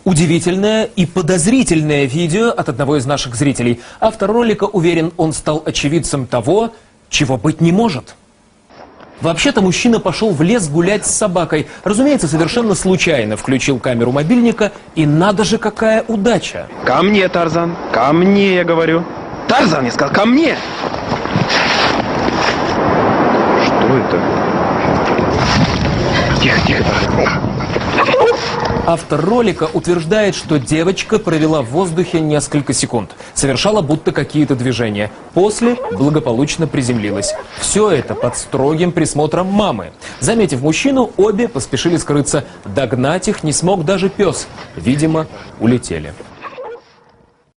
Удивительное и подозрительное видео от одного из наших зрителей. Автор ролика уверен, он стал очевидцем того, чего быть не может. Вообще-то мужчина пошел в лес гулять с собакой. Разумеется, совершенно случайно включил камеру мобильника, и надо же, какая удача. Ко мне, Тарзан, ко мне, я говорю. Тарзан, я сказал, ко мне! Что это? Тихо, тихо, Тарзан. Автор ролика утверждает, что девочка провела в воздухе несколько секунд, совершала будто какие-то движения, после благополучно приземлилась. Все это под строгим присмотром мамы. Заметив мужчину, обе поспешили скрыться. Догнать их не смог даже пес. Видимо, улетели.